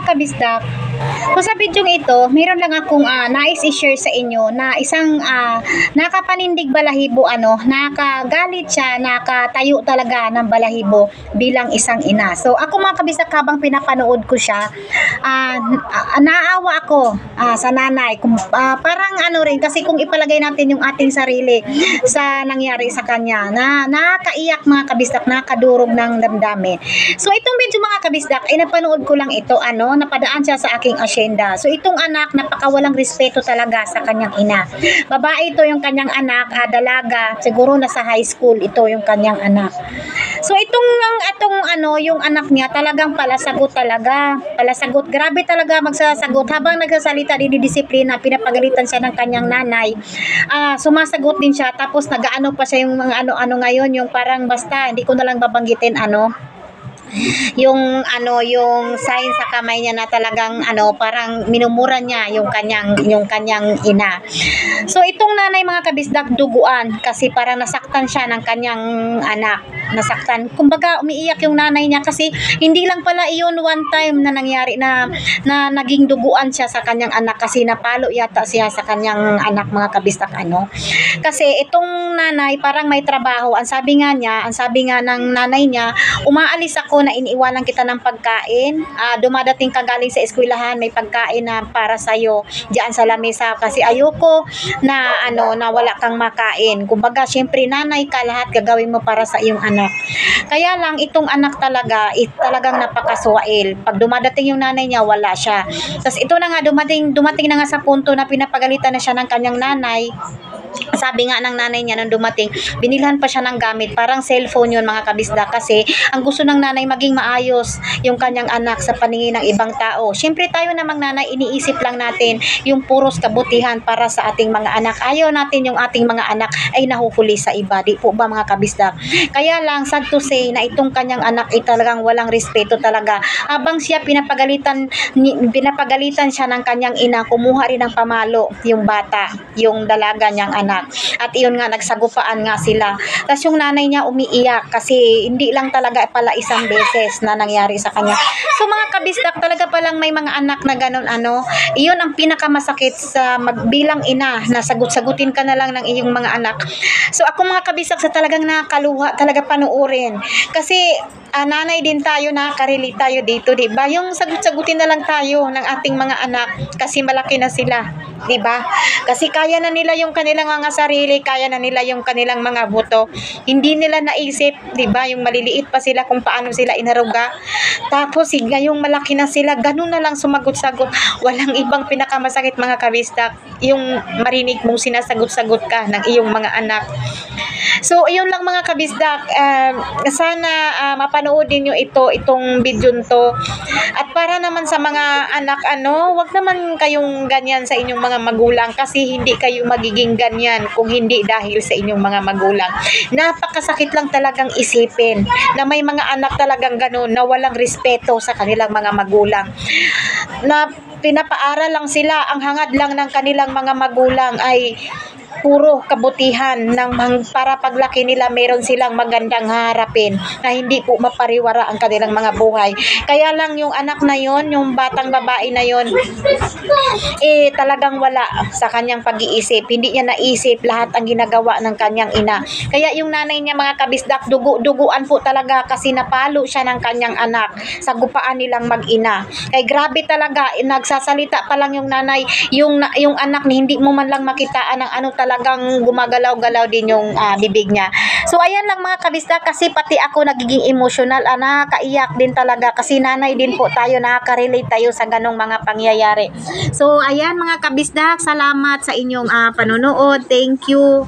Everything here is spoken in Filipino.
mga kabisdak, kung sa video ito, mayroon lang akong nais i-share sa inyo na isang nakapanindig balahibo, nakagalit siya, nakatayo talaga ng balahibo bilang isang ina. So ako mga kabisdak, habang pinapanood ko siya, naawa ako sa nanay. Parang rin, kasi kung ipalagay natin yung ating sarili sa nangyari sa kanya, na nakaiyak mga kabisdak, nakadurog ng damdamin. So itong video mga kabisdak, ay napanood ko lang ito, napadaan siya sa aking asyenda. So itong anak, napakawalang respeto talaga sa kanyang ina. Babae ito yung kanyang anak, dalaga, siguro nasa high school ito yung kanyang anak. So yung anak niya talagang palasagot talaga. Palasagot, grabe talaga magsasagot. Habang nagsasalita, dinidisiplina, pinapagalitan siya ng kanyang nanay. Sumasagot din siya, tapos nagaano pa siya yung mga ano ngayon, yung parang basta, hindi ko na lang babanggitin yung sign sa kamay niya na talagang parang minumura niya yung kanyang ina. So itong nanay mga kabisdak, duguan kasi parang nasaktan siya ng kanyang anak. Nasaktan. Kumbaga umiiyak yung nanay niya kasi hindi lang pala iyon one time na nangyari na naging duguan siya sa kanyang anak kasi napalo yata siya sa kanyang anak mga kabisdak Kasi itong nanay parang may trabaho. Ang sabi nga ng nanay niya, umaalis ako na iniiwanan kita ng pagkain. Dumadating ka galing sa eskwelahan, may pagkain na para sa'yo diyan sa lamesa kasi ayoko na wala kang makain. Kumbaga, syempre nanay ka, lahat gagawin mo para sa iyong anak. Kaya lang itong anak talagang napakaswail. Pag dumadating yung nanay niya, wala siya. Tapos ito na nga, dumating na nga sa punto na pinapagalitan na siya ng kanyang nanay. Sabi nga ng nanay niya nung dumating, binilhan pa siya ng gamit, parang cellphone yun mga kabisda, kasi ang gusto ng nanay maging maayos yung kanyang anak sa paningin ng ibang tao. Siyempre tayo namang nanay, iniisip lang natin yung puros kabutihan para sa ating mga anak. Ayaw natin yung ating mga anak ay nahuhuli sa iba, di po ba mga kabisda? Kaya lang, sad to say na itong kanyang anak ay talagang walang respeto talaga. Habang siya pinapagalitan siya ng kanyang ina, kumuha rin ng pamalo yung bata, yung dalaga niyang anak. At iyon nga, nagsagupaan nga sila. Tapos yung nanay niya umiiyak kasi hindi lang talaga pala isang beses na nangyari sa kanya. So mga kabisdak, talaga palang may mga anak na ganun iyon ang pinakamasakit sa bilang ina, na sagot-sagutin ka na lang ng iyong mga anak. So ako mga kabisdak, sa talagang nakaluha talaga panuorin. Kasi nanay din tayo, nakaka-relate tayo dito, diba? Yung sagot-sagutin na lang tayo ng ating mga anak kasi malaki na sila, diba? Kasi kaya na nila yung kanilang mga sarili, kaya na nila yung kanilang mga buto. Hindi nila naisip, diba? Yung maliliit pa sila kung paano sila inaruga. Tapos ngayong malaki na sila, ganun na lang sumagot-sagot. Walang ibang pinakamasakit mga kabistak, yung marinig mong sinasagot-sagot ka ng iyong mga anak. So, iyon lang mga kabisdak. Sana mapanoodin nyo itong video to. At para naman sa mga anak, wag naman kayong ganyan sa inyong mga magulang kasi hindi kayo magiging ganyan kung hindi dahil sa inyong mga magulang. Napakasakit lang talagang isipin na may mga anak talagang ganun na walang respeto sa kanilang mga magulang. Na pinapaaral lang sila, ang hangad lang ng kanilang mga magulang ay puro kabutihan para paglaki nila meron silang magandang harapin na hindi po mapariwara ang kanilang mga buhay. Kaya lang yung anak na yon, yung batang babae na yon, talagang wala sa kanyang pag-iisip. Hindi niya naisip lahat ang ginagawa ng kanyang ina. Kaya yung nanay niya mga kabisdak, duguan po talaga kasi napalo siya ng kanyang anak sa gupaan nilang mag-ina. Kaya grabe talaga, nagsasalita pa lang yung nanay, yung anak ni hindi mo man lang makitaan ng talagang gumagalaw-galaw din yung bibig niya. So ayan lang mga kabisdak, kasi pati ako nagiging emotional, nakakaiyak din talaga kasi nanay din po tayo, nakaka-relate tayo sa ganong mga pangyayari. So ayan mga kabisdak, salamat sa inyong panonood. Thank you.